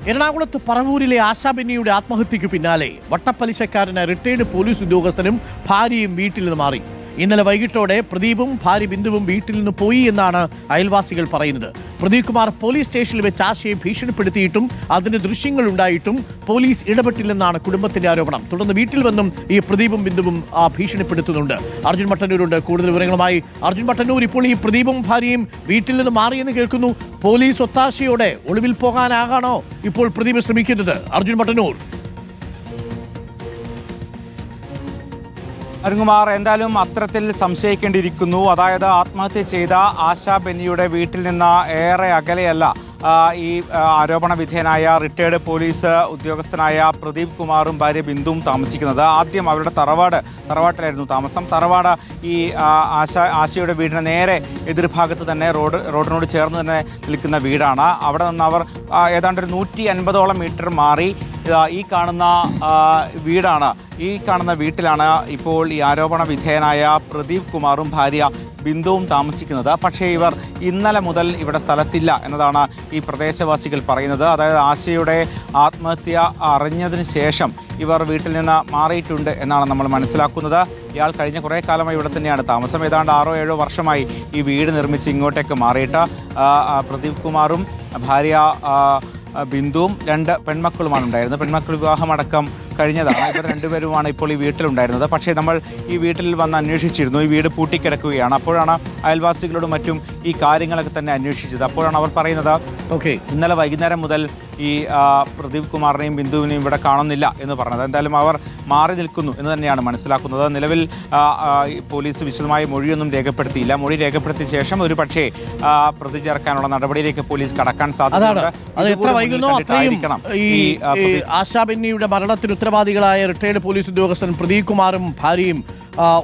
എറണാകുളത്ത് പറവൂരിലെ ആശാബെന്നിയുടെ ആത്മഹത്യയ്ക്ക് പിന്നാലെ വട്ടപ്പലിശക്കാരന് റിട്ടയർഡ് പോലീസ് ഉദ്യോഗസ്ഥനും ഭാര്യയും വീട്ടിൽ നിന്ന് മാറി. ഇന്നലെ വൈകിട്ടോടെ പ്രദീപും ഭാര്യ ബിന്ദുവും വീട്ടിൽ നിന്ന് പോയി എന്നാണ് അയൽവാസികൾ പറയുന്നത്. പ്രദീപ് കുമാർ പോലീസ് സ്റ്റേഷനിൽ വെച്ച് ആശയെ ഭീഷണിപ്പെടുത്തിയിട്ടും അതിന്റെ ദൃശ്യങ്ങൾ ഉണ്ടായിട്ടും പോലീസ് ഇടപെട്ടില്ലെന്നാണ് കുടുംബത്തിന്റെ ആരോപണം. തുടർന്ന് വീട്ടിൽ വന്നും ഈ പ്രദീപും ബിന്ദുവും ഭീഷണിപ്പെടുത്തുന്നുണ്ട്. അർജുൻ മട്ടന്നൂരുണ്ട് കൂടുതൽ വിവരങ്ങളുമായി. അർജുൻ മട്ടന്നൂർ, ഇപ്പോൾ ഈ പ്രദീപും ഭാര്യയും വീട്ടിൽ നിന്ന് മാറിയെന്ന് കേൾക്കുന്നു. പോലീസ് ഒത്താശയോടെ ഒളിവിൽ പോകാനാകാണോ ഇപ്പോൾ പ്രദീപ് ശ്രമിക്കുന്നത്? അർജുൻ മട്ടന്നൂർ. അരുൺകുമാർ, എന്തായാലും അത്തരത്തിൽ സംശയിക്കേണ്ടിയിരിക്കുന്നു. അതായത് ആത്മഹത്യ ചെയ്ത ആശാ ബെന്നിയുടെ വീട്ടിൽ നിന്ന് ഏറെ അകലെയല്ല ഈ ആരോപണ വിധേയനായ റിട്ടയർഡ് പോലീസ് ഉദ്യോഗസ്ഥനായ പ്രദീപ് കുമാറും ഭാര്യ ബിന്ദുവും താമസിക്കുന്നത്. ആദ്യം അവരുടെ തറവാട്ടിലായിരുന്നു താമസം. തറവാട് ഈ ആശയുടെ വീടിന് നേരെ എതിർഭാഗത്ത് തന്നെ റോഡിനോട് ചേർന്ന് തന്നെ നിൽക്കുന്ന വീടാണ്. അവിടെ നിന്ന് അവർ ഏതാണ്ട് ഒരു 150ഓളം മീറ്റർ മാറി ഈ കാണുന്ന വീടാണ്. ഈ കാണുന്ന വീട്ടിലാണ് ഇപ്പോൾ ഈ ആരോപണ വിധേയനായ പ്രദീപ് കുമാറും ഭാര്യ ബിന്ദുവും താമസിക്കുന്നത്. പക്ഷേ ഇവർ ഇന്നലെ മുതൽ ഇവിടെ സ്ഥലത്തില്ല എന്നതാണ് ഈ പ്രദേശവാസികൾ പറയുന്നത്. അതായത് ആശയുടെ ആത്മഹത്യ അറിഞ്ഞതിന് ശേഷം ഇവർ വീട്ടിൽ നിന്ന് മാറിയിട്ടുണ്ട് എന്നാണ് നമ്മൾ മനസ്സിലാക്കുന്നത്. ഇയാൾ കഴിഞ്ഞ കുറേ കാലമായി ഇവിടെ തന്നെയാണ് താമസം. ഏതാണ്ട് 6-7 വർഷമായി ഈ വീട് നിർമ്മിച്ച് ഇങ്ങോട്ടേക്ക് മാറിയിട്ട് പ്രദീപ് കുമാറും ഭാര്യ ബിന്ദുവും 2 പെൺമക്കളുമാണ് ഉണ്ടായിരുന്നത്. പെൺമക്കൾ വിവാഹമടക്കം കഴിഞ്ഞതാണ്. ഇവർ രണ്ടുപേരുമാണ് ഇപ്പോൾ ഈ വീട്ടിലുണ്ടായിരുന്നത്. പക്ഷേ നമ്മൾ ഈ വീട്ടിൽ വന്ന് അന്വേഷിച്ചിരുന്നു. ഈ വീട് പൂട്ടിക്കിടക്കുകയാണ്. അപ്പോഴാണ് അയൽവാസികളോടും മറ്റും ഈ കാര്യങ്ങളൊക്കെ തന്നെ അന്വേഷിച്ചത്. അപ്പോഴാണ് അവർ പറയുന്നത് ഇന്നലെ വൈകുന്നേരം മുതൽ ഈ പ്രദീപ് കുമാറിനെയും ബിന്ദുവിനെയും ഇവിടെ കാണുന്നില്ല എന്ന് പറഞ്ഞത്. എന്തായാലും അവർ മാറി നിൽക്കുന്നു എന്ന് തന്നെയാണ് മനസ്സിലാക്കുന്നത്. നിലവിൽ പോലീസ് വിശദമായ മൊഴിയൊന്നും രേഖപ്പെടുത്തിയില്ല. മൊഴി രേഖപ്പെടുത്തിയ ശേഷം ഒരു പക്ഷേ പ്രതി ചേർക്കാനുള്ള നടപടിയിലേക്ക് പോലീസ് കടക്കാൻ സാധ്യതയുണ്ട്. ആശാബെന്നിയുടെ മരണത്തിന് ഉത്തരവാദികളായ റിട്ടയർഡ് പോലീസ് ഉദ്യോഗസ്ഥൻ പ്രദീപ് കുമാറും ഭാര്യയും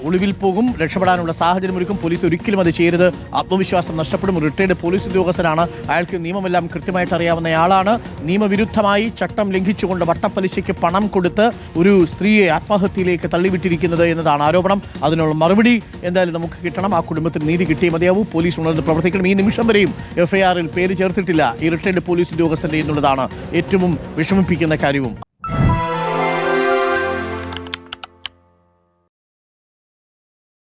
ഒളിവിൽ പോകും, രക്ഷപ്പെടാനുള്ള സാഹചര്യമൊരുക്കും. പോലീസ് ഒരിക്കലും അത് ചെയ്യരുത്. ആത്മവിശ്വാസം നഷ്ടപ്പെടും. റിട്ടയർഡ് പോലീസ് ഉദ്യോഗസ്ഥനാണ്. അയാൾക്ക് നിയമമെല്ലാം കൃത്യമായിട്ട് അറിയാവുന്നയാളാണ്. നിയമവിരുദ്ധമായി ചട്ടം ലംഘിച്ചുകൊണ്ട് വട്ടപ്പലിശയ്ക്ക് പണം കൊടുത്ത് ഒരു സ്ത്രീയെ ആത്മഹത്യയിലേക്ക് തള്ളിവിട്ടിരിക്കുന്നത് എന്നതാണ് ആരോപണം. അതിനുള്ള മറുപടി എന്തായാലും നമുക്ക് കിട്ടണം. ആ കുടുംബത്തിന് നീതി കിട്ടിയേ മതിയാവൂ. പോലീസ് ഉണർന്ന് പ്രവർത്തിക്കണം. ഈ നിമിഷം വരെയും എഫ്ഐആറിൽ പേര് ചേർത്തിട്ടില്ല ഈ റിട്ടയർഡ് പോലീസ് ഉദ്യോഗസ്ഥന്റെ എന്നുള്ളതാണ് ഏറ്റവും വിഷമിപ്പിക്കുന്ന കാര്യവും.